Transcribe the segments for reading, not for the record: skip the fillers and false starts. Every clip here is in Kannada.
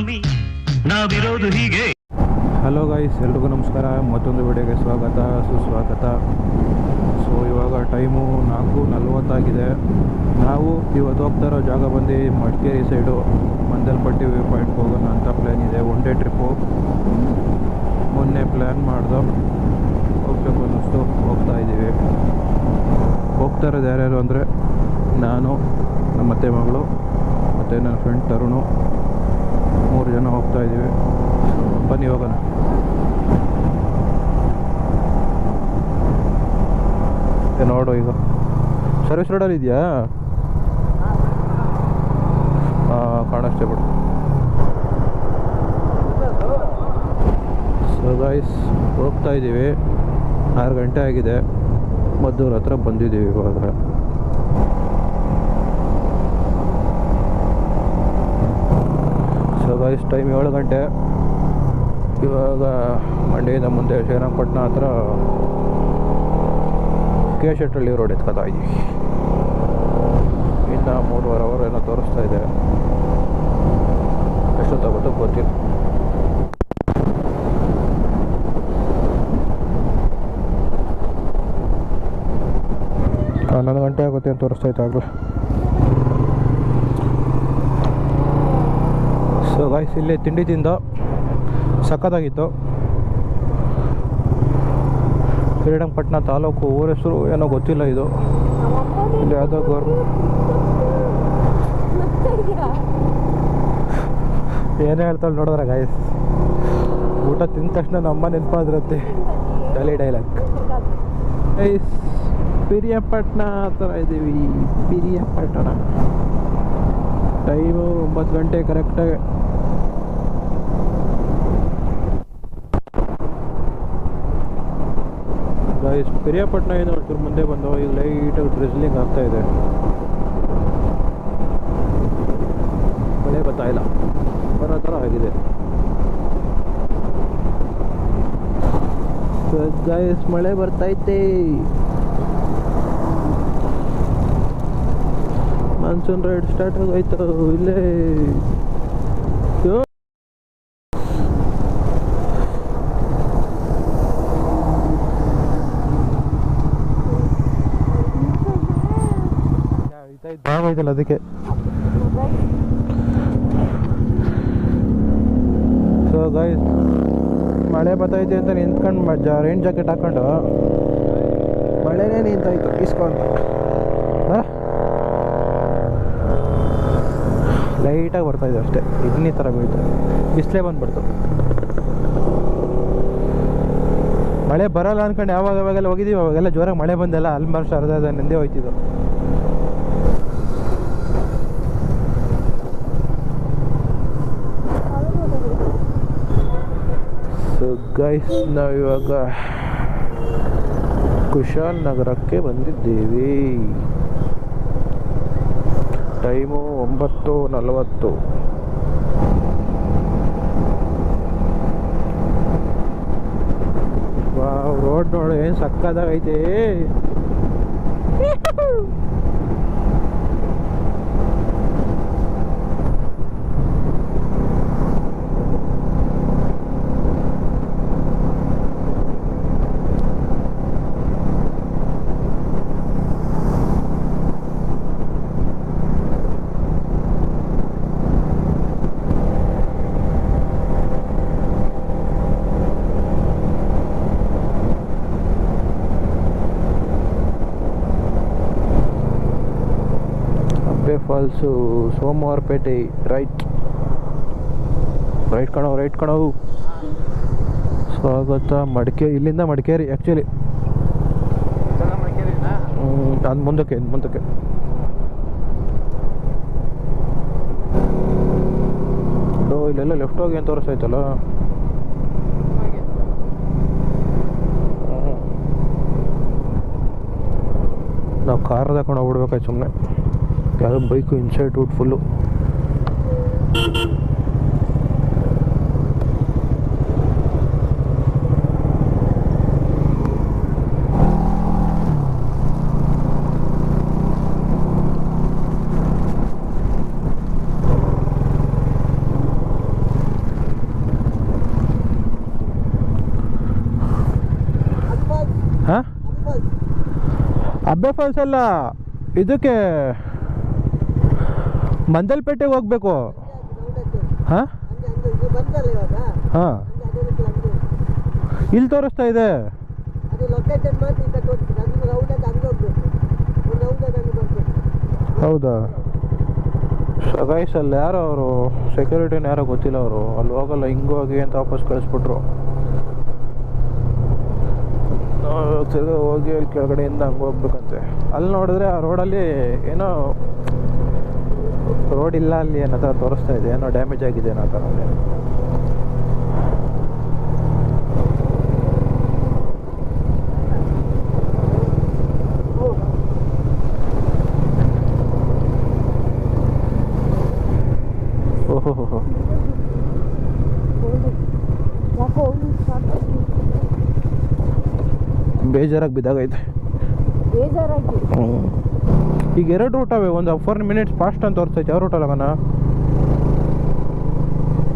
ಸ್ವಾಮಿ ನಾವಿರೋದು ಹೀಗೆ. ಹಲೋ ಗೈಸ್, ಎಲ್ರಿಗೂ ನಮಸ್ಕಾರ. ಮತ್ತೊಂದು ವಿಡಿಯೋಗೆ ಸ್ವಾಗತ ಸುಸ್ವಾಗತ. ಸೊ ಇವಾಗ ಟೈಮು 4:40 ನಾವು ಇವತ್ತು ಹೋಗ್ತಾ ಇರೋ ಜಾಗ ಬಂದು ಮಡಿಕೇರಿ ಸೈಡು ಮಂದಲ್ಪಟ್ಟಿ ವ್ಯೂ ಪಾಯಿಂಟ್ಗೆ ಹೋಗೋಣ ಅಂತ ಪ್ಲ್ಯಾನ್ ಇದೆ. One day trip. ಮೊನ್ನೆ ಪ್ಲ್ಯಾನ್ ಮಾಡ್ದು ಹೋಗ್ಬೇಕು ಅನ್ನಿಸ್ತು, ಹೋಗ್ತಾ ಇದ್ದೀವಿ. ಹೋಗ್ತಾ ಇರೋದು ಯಾರ್ಯಾರು ಅಂದರೆ ನಾನು, ನಮ್ಮ ಅತ್ತೆ ಮಗಳು ಮತ್ತು ನನ್ನ ಫ್ರೆಂಡ್ ತರುಣು, 3 ಜನ ಹೋಗ್ತಾ ಇದ್ದೀವಿ. ಬನ್ನಿ ಹೋಗೋಣ. ನೋಡು, ಈಗ ಸರ್ವಿಸ್ ರೋಡಲ್ಲಿ ಇದೆಯಾ? ಕಾಣಿಸ್ಟೇಬಲ್. ಸೊ ಗೈಸ್, ಹೋಗ್ತಾ ಇದ್ದೀವಿ. 6 ಗಂಟೆ ಆಗಿದೆ. ಮದ್ದೂರ ಹತ್ರ ಬಂದಿದ್ದೀವಿ ಇವಾಗ. ಸೊ ಗೈಸ್, ಟೈಮ್ 7 ಗಂಟೆ. ಇವಾಗ ಮಂಡ್ಯದಿಂದ ಮುಂದೆ ಶ್ರೀರಂಗಪಟ್ಟಣ ಹತ್ರ ಕೆ ಶೆಟ್ಟಳ್ಳಿ ರೋಡ್ ಎತ್ಕೊತಾ ಇದ್ದೀವಿ. ಇನ್ನು 3.5 ಅವರ್ ಏನೋ ತೋರಿಸ್ತಾ ಇದೆ. ಎಷ್ಟೊತ್ತಾಗುತ್ತೋ ಗೊತ್ತಿಲ್ಲ. ಹನ್ನೊಂದು ಗಂಟೆ ಆಗುತ್ತೆ ಅಂತ ತೋರಿಸ್ತಾ ಇತ್ತು ಆಗಲೇ. ಸೊ ಗೈಸ್, ಇಲ್ಲಿ ತಿಂಡಿ ತಿಂದು ಸಖತ್ತಾಗಿತ್ತು. ಶ್ರೀರಂಗಪಟ್ಟಣ ತಾಲೂಕು, ಊರ ಹೆಸರು ಏನೋ ಗೊತ್ತಿಲ್ಲ. ಇದು ಇಲ್ಲಿ ಯಾವುದೋ ಏನೇ ಹೇಳ್ತಾಳೆ ನೋಡಿದ್ರೆ ಗೈಸ್. ಊಟ ತಿಂದ ತಕ್ಷಣ ನಮ್ಮ ನೆನಪಾದ್ರತ್ತೆ ಡೈಲಿ ಡೈಲಾಗ್. ಗೈಸ್, ಪಿರಿಯಾಪಟ್ಟಣ ಆ ಥರ ಇದ್ದೀವಿ. ಪಿರಿಯಾಪಟ್ಟಣ ಟೈಮು 9 ಗಂಟೆ ಕರೆಕ್ಟಾಗಿ. ಗೈಸ್, ಪಿರಿಯಾಪಟ್ಟಣ ಏನು ಒಂಚೂರು ಮುಂದೆ ಬಂದು ಈಗ ಲೈಟಾಗಿ ಡ್ರಿಸ್ಲಿಂಗ್ ಆಗ್ತಾಯಿದೆ. ಮಳೆ ಬರ್ತಾಯಿಲ್ಲ, ಬರೋ ಥರ ಆಗಿದೆ. ಗೈಸ್, ಮಳೆ ಬರ್ತೈತೆ. ಮಾನ್ಸೂನ್ ರೈಡ್ ಸ್ಟಾರ್ಟ್ ಆಗೋಯ್ತು ಇಲ್ಲೇ. ಬಾವೈತಲ್ಲ ಅದಕ್ಕೆ. ಸೊ ಗೈಸ್, ಮಳೆ ಬರ್ತೈತೆ ಅಂತ ನಿಂತ್ಕೊಂಡು ರೈನ್ ಜಾಕೆಟ್ ಹಾಕೊಂಡು ಮಳೆನೇ ನಿಂತಾಯ್ತು ಇಸ್ಕೊಂತ. ಲೈಟಾಗಿ ಬರ್ತಾಯಿದೆ ಅಷ್ಟೇ. ಇಡ್ನಿ ಥರ ಬೀಳ್ತು, ಬಿಸಿಲೇ ಬಂದ್ಬಿಡ್ತು. ಮಳೆ ಬರೋಲ್ಲ ಅಂದ್ಕೊಂಡು ಯಾವಾಗೆಲ್ಲ ಹೋಗಿದ್ದೀವಿ, ಅವಾಗೆಲ್ಲ ಜೋರಾಗಿ ಮಳೆ ಬಂದೆಲ್ಲ ಆಲ್ಮೋಸ್ಟ್ ಅರ್ಧ ನೆಂದೇ ಹೋಯ್ತಿದ್ದು. ಸೊ ಗೈಸ್, ನಾವಿವಾಗ ಕುಶಾಲ್ ನಗರಕ್ಕೆ ಬಂದಿದ್ದೇವೆ. ಟೈಮು 9:40. ವಾವ್, ರೋಡ್ ನೋಡು ಏನು ಸಕ್ಕದಾಗೈತೆ. ಫಾಲ್ಸು, ಸೋಮವಾರಪೇಟೆ. ರೈಟ್ ಕಣವು. ಸ್ವಾಗತ ಮಡಿಕೇರಿ. ಇಲ್ಲಿಂದ ಮಡಿಕೇರಿ ಆ್ಯಕ್ಚುಲಿ. ಅದು ಮುಂದಕ್ಕೆ ಇಲ್ಲೆಲ್ಲ ಲೆಫ್ಟ್ ಹೋಗಿ ಅಂತ ತೋರಿಸ್ತಾಯ್ತಲ್ಲ. ನಾವು ಕಾರ್ ತಗೊಂಡು ಹೋಗ್ಬಿಡ್ಬೇಕಾಯ್ತು ಸುಮ್ಮನೆ. ಯಾವುದೋ ಬೈಕು ಇನ್ಸೈಡ್ ರೂಟ್ ಫುಲ್ಲು. ಹೆಬ್ಬೆ ಫಾಲ್ಸ್ ಅಲ್ಲ, ಇದಕ್ಕೆ ಮಂದಲ್ಪೇಟೆಗೆ ಹೋಗ್ಬೇಕು. ಹಾಂ ಹಾಂ, ಇಲ್ಲಿ ತೋರಿಸ್ತಾ ಇದೆ. ಹೌದಾ? ಗೈಸ್ ಅಲ್ಲಿ ಯಾರೋ ಅವರು ಸೆಕ್ಯೂರಿಟಿನ ಯಾರೋ ಗೊತ್ತಿಲ್ಲ, ಅವರು ಅಲ್ಲಿ ಹೋಗಲ್ಲ ಹಿಂಗೆ ಹೋಗಿ ಅಂತ ವಾಪಸ್ ಕಳಿಸ್ಬಿಟ್ರು. ತಿರ್ಗಿ ಹೋಗಿ ಅಲ್ಲಿ ಕೆಳಗಡೆಯಿಂದ ಹಂಗೆ ಹೋಗ್ಬೇಕಂತೆ. ಅಲ್ಲಿ ನೋಡಿದ್ರೆ ಆ ರೋಡಲ್ಲಿ ಏನೋ ರೋಡ್ ಇಲ್ಲ ಅಲ್ಲಿ ಅನ್ನೋ ಥರ ತೋರಿಸ್ತಾ ಇದೆ, ಏನೋ ಡ್ಯಾಮೇಜ್ ಆಗಿದೆ ಅನ್ನೋ ಥರ. ಓಹೋ, ಬೇಜಾರಾಗಿ ಬಿದ್ದಾಗೈತೆ. ಈಗ 2 ರೂಟ್ ಅವೆ, ಒಂದು 4 ಮಿನಿಟ್ಸ್ ಫಾಸ್ಟ್ ಅಂತ ತೋರಿಸ್ತೈತೆ. ಯಾವ ರೂಟಲ್ಲಿ ಹೋಗೋಣ?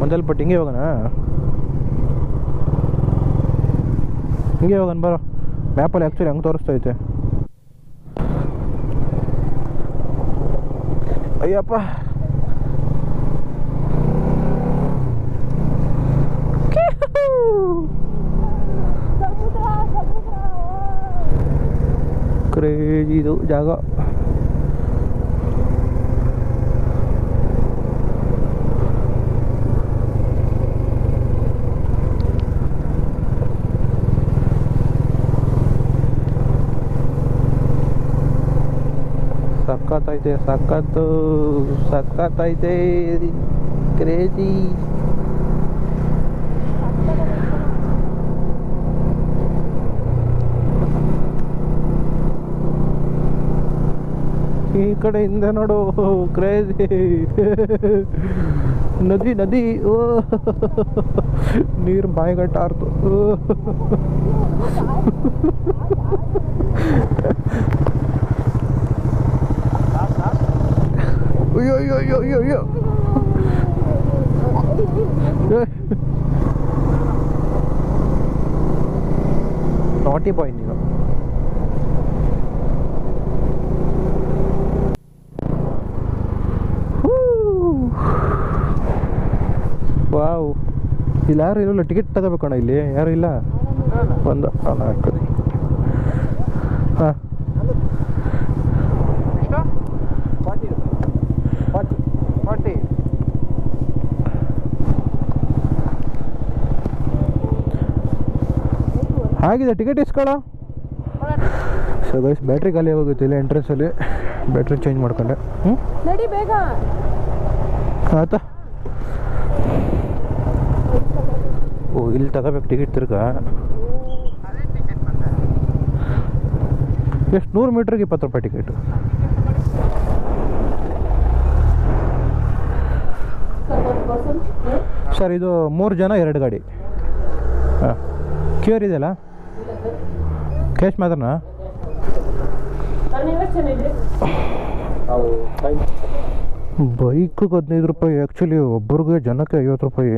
ಒಂದಲ್ಲಿ ಹಿಂಗೆ ಹೋಗೋಣ, ಹಿಂಗೆ ಹೋಗೋಣ ಬರೋ. ಮ್ಯಾಪಲ್ಲಿ ಆ್ಯಕ್ಚುಲಿ ಹಂಗೆ ತೋರಿಸ್ತೈತೆ. ಅಯ್ಯಪ್ಪ, ಕ್ರೇಜಿ ಇದು ಜಾಗ. ಸಖತ್ತೈತೆ, ಸಖತ್ತೈತೆ, ಕ್ರೇಜಿ. ಈ ಕಡೆಯಿಂದ ನೋಡು, ಕ್ರೇಜಿ ನದಿ ನದಿ. ಓ, ನೀರು ಬಾಯಿಗಟ್ಟ ಆರ್ತು. ಅಯ್ಯೋ ಅಯ್ಯೋ ಅಯ್ಯೋ ಅಯ್ಯೋ ಅಯ್ಯೋ. ನಾಟಿ ಬಾಯ್ ನೀನು. ವಾವ್, ಇಲ್ಲಿ ಯಾರು ಇರಲ್ಲ. ಟಿಕೆಟ್ ತಗೋಬೇಕಣ್ಣ, ಇಲ್ಲಿ ಯಾರು ಇಲ್ಲ. ಒಂದು ಹಾಂ, ಆಗಿದೆ. ಟಿಕೆಟ್ ಇಸ್ಕೊಳ್ಳೋ. ಸೊ ಗೈಸ್, ಬ್ಯಾಟ್ರಿ ಖಾಲಿ ಹೋಗುತ್ತೆ ಇಲ್ಲಿ ಎಂಟ್ರೆನ್ಸಲ್ಲಿ. ಬ್ಯಾಟ್ರಿ ಚೇಂಜ್ ಮಾಡ್ಕೊಂಡೆ. ನಡಿ ಬೇಗ. ಆಯ್ತಾ? ಓ, ಇಲ್ಲಿ ತಗೋಬೇಕು ಟಿಕೆಟ್ ತಿರ್ಗಾ. ಎಷ್ಟು? 100 ಮೀಟ್ರಿಗೆ 20 ರೂಪಾಯಿ ಟಿಕೆಟು. ಸರ್, ಇದು 3 ಜನ 2 ಗಾಡಿ. ಹಾಂ, ಕ್ಯೂರ್ ಇದೆಯಲ್ಲ? ಕ್ಯಾಶ್ ಮಾತ್ರನಾ? ಬೈಕ್ಗೆ 15 ರೂಪಾಯಿ. ಆ್ಯಕ್ಚುಲಿ ಒಬ್ಬರಿಗೆ ಜನಕ್ಕೆ 50 ರೂಪಾಯಿ.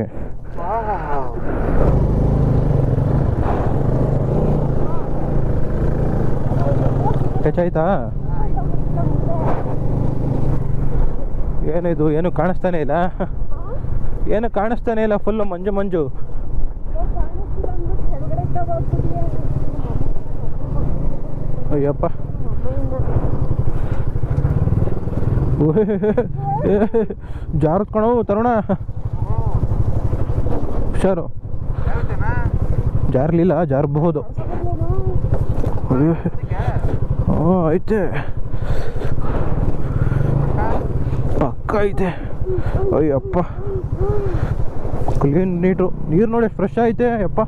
ಹೆಚ್ಚಾಯ್ತಾ? ಏನಿದು? ಏನು ಕಾಣಿಸ್ತಾನೆ ಇಲ್ಲ, ಏನು ಕಾಣಿಸ್ತಾನೆ ಇಲ್ಲ. ಫುಲ್ಲು ಮಂಜು ಮಂಜು. ಅಯ್ಯಪ್ಪ, ಜಾರತ್ ಕಣೋ ತರುಣ. ಹುಷಾರು, ಜಾರಲಿಲ್ಲ, ಜಾರಬಹುದು. ಹ್ಞೂ, ಐತೆ, ಪಕ್ಕ ಐತೆ. Ayyappa, clean neat. ನೀರು ನೋಡಿ ಫ್ರೆಶ್ ಐತೆ. ಅಪ್ಪ,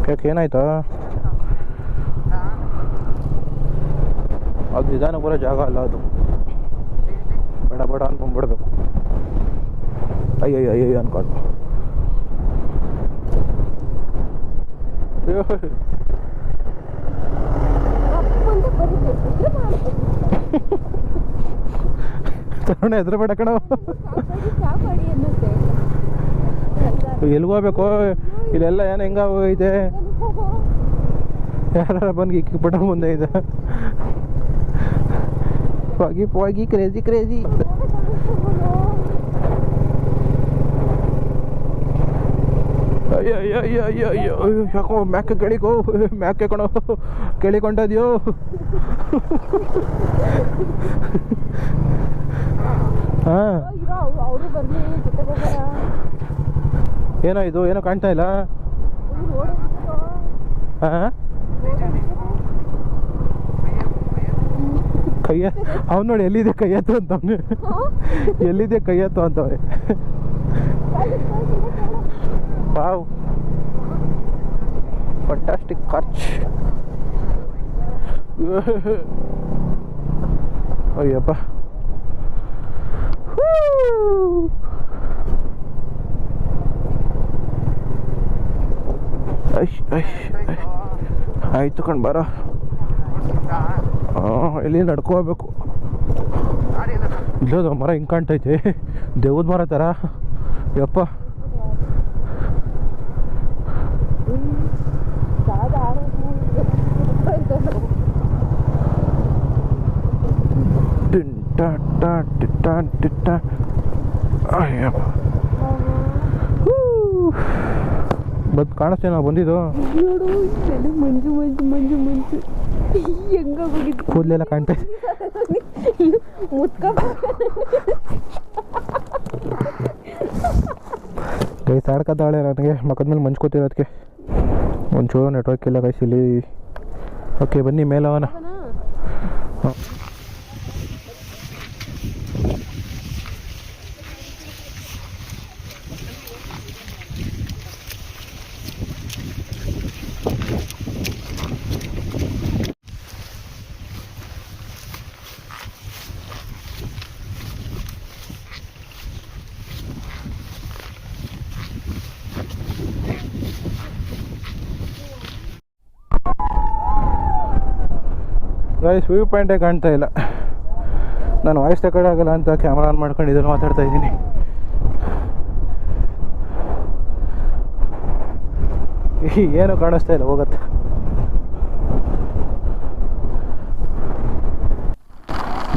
ಯಾಕೆ ಏನಾಯ್ತಾ? ಅದು ನಿಧಾನ ಬರೋ ಜಾಗ ಅಲ್ಲ ಅದು. ಬೇಡ ಬೇಡ ಅನ್ಕೊಂಡ್ಬಿಡ್ಬೇಕು. ಅಯ್ಯಯ್ಯ ಅಯ್ಯಯ್ಯ ಅನ್ಕೊಂಡು. ತರುಣ ಹೆದ್ರ ಬೇಡ ಕಣ. ಎಲ್ಲಿಗೆ ಹೋಗ್ಬೇಕು ಇಲ್ಲೆಲ್ಲ ಏನು ಹೆಂಗಾಗೋಗೈತೆ ಯಾರು ಬಂದು ಇಕ್ಕಿಬಿಟ್ಟ ಮುಂದೆ ಇದೆ ಹೋಗಿ ಕ್ರೇಜಿ ಕ್ರೇಜಿ ಅಯ್ಯೋ ಅಯ್ಯೋ ಅಯ್ಯೋ ಅಯ್ಯೋ ಅಯ್ಯೋ ಯಾಕೋ ಮ್ಯಾಕೆ ಕೆಳಿಕೋ ಮ್ಯಾಕೆ ಕಣೋ ಕೇಳಿಕೊಂಡದ್ಯೋ ಹಾಂ ಏನೋ ಇದು ಏನೋ ಕಾಣ್ತಾ ಇಲ್ಲ ಹಾಂ ಕೈಯ ಅವ್ನು ನೋಡಿ ಎಲ್ಲಿದೆ ಕೈ ಎತ್ತು ಅಂತವ್ನು ಎಲ್ಲಿದೆ ಕೈ ಎತ್ತು ಅಂತವ್ರೆ ವಾವ್ ಫಂಟಾಸ್ಟಿಕ್ ಖರ್ಚ್ ಅಯ್ಯಪ್ಪ ಆಯ್ತು ಕಣ್ ಬರ ಎಲ್ಲಿ ನಡ್ಕೋಬೇಕು ಇಲ್ಲೋದು ಮರ ಹಿಂಗೆ ಕಾಣ್ತೈತೆ ದೇವ್ದ ಮರ ಥರ ಯಪ್ಪ ಬದ್ ಕಾಣಿಸ್ತೇನೆ ನಾವು ಬಂದಿದ್ದು ಮಂಜು ಮಂಜು ಮಂಜು ಮಂಜು ಹೆಂಗೋಗಿದ್ದು ಕೂದಲೆಲ್ಲ ಕಾಣ್ತಾ ಕೈ ಸಾಡ್ಕತ್ತಾಳೆ ನನಗೆ ಮಕ್ಕದ ಮೇಲೆ ಮಂಜು ಕೂತಿರೋದಕ್ಕೆ ಒಂಚೂರು ನೆಟ್ವರ್ಕ್ ಇಲ್ಲ ಕೈಸಿಲಿ ಓಕೆ ಬನ್ನಿ ಮೇಲವನ ಹಾಂ ಗೈಸ್ ವ್ಯೂ ಪಾಯಿಂಟೇ ಕಾಣ್ತಾ ಇಲ್ಲ ನಾನು ವಾಯ್ಸ್ ರೆಕಾರ್ಡ್ ಆಗಲ್ಲ ಅಂತ ಕ್ಯಾಮ್ರಾ ಆನ್ ಮಾಡ್ಕೊಂಡು ಇದನ್ನು ಮಾತಾಡ್ತಾ ಇದ್ದೀನಿ ಏನು ಕಾಣಿಸ್ತಾ ಇಲ್ಲ ಹೋಗತ್ತೆ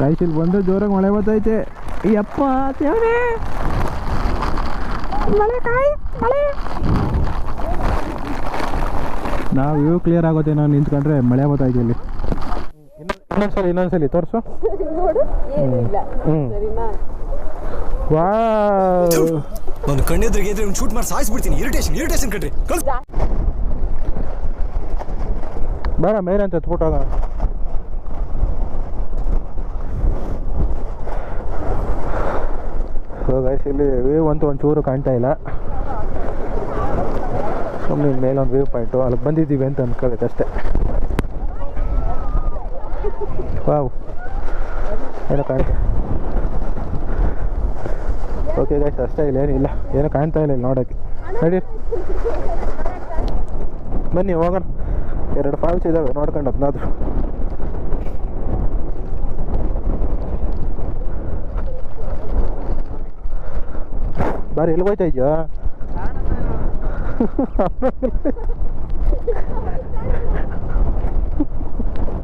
ಗೈಸ್ ಇಲ್ಲಿ ಬಂದು ಜೋರಾಗಿ ಮಳೆ ಬರ್ತೈತೆ ಯಪ್ಪ ದೇವ್ರೇ ಮಳೆ ನಾವು ವ್ಯೂ ಕ್ಲಿಯರ್ ಆಗುತ್ತೆ ನಾವು ನಿಂತ್ಕೊಂಡ್ರೆ ಮಳೆ ಬರ್ತೈತೆ ಇಲ್ಲಿ ಇನ್ನೊಂದ್ಸಲಿ ತೋರಿಸು ಒಂದು ಕಣ್ಣೆದ್ರಿಗೆ ಇದ್ರೆ ಒಂದು ಶೂಟ್ ಮಾಡಿ ಸಾಯಿಸ್ಬಿಡ್ತೀನಿ ಇರಿಟೇಷನ್ ಕಣ್ರಿ ಬೇಡ ಮೇಲೆ ಅಂತ ಎತ್ಬಿಟ್ಟಾಗ ಸೊ ಗೈಸ್ ಇಲ್ಲಿ ವ್ಯೂ ಅಂತೂ ಒಂಚೂರು ಕಾಣ್ತಾ ಇಲ್ಲ ಸುಮ್ಮನೆ ಮೇಲೊಂದು ವ್ಯೂ ಪಾಯಿಂಟು ಅಲ್ಲಿಗೆ ಬಂದಿದ್ದೀವಿ ಅಂತ ಅನ್ಕೋಬೇಕು ಅಷ್ಟೇ ವಾವ್ ಏನೋ ಕಾಣ್ತಾ ಓಕೆ ಗೈಸ್ ಅಷ್ಟೇ ಇಲ್ಲ ಏನಿಲ್ಲ ಏನೋ ಕಾಣ್ತಾ ಇಲ್ಲ ಇಲ್ಲಿ ನೋಡೋಕ್ಕೆ ನಡಿ ಬನ್ನಿ ಹೋಗೋಣ 2 ಫಾಲ್ಸ್ ಇದ್ದಾವೆ ನೋಡ್ಕೊಂಡು ಅದನ್ನಾದ್ರು ಬಾರಿ ಎಲ್ಲಿ ಹೋಯ್ತಾ ಇದೆಯಾ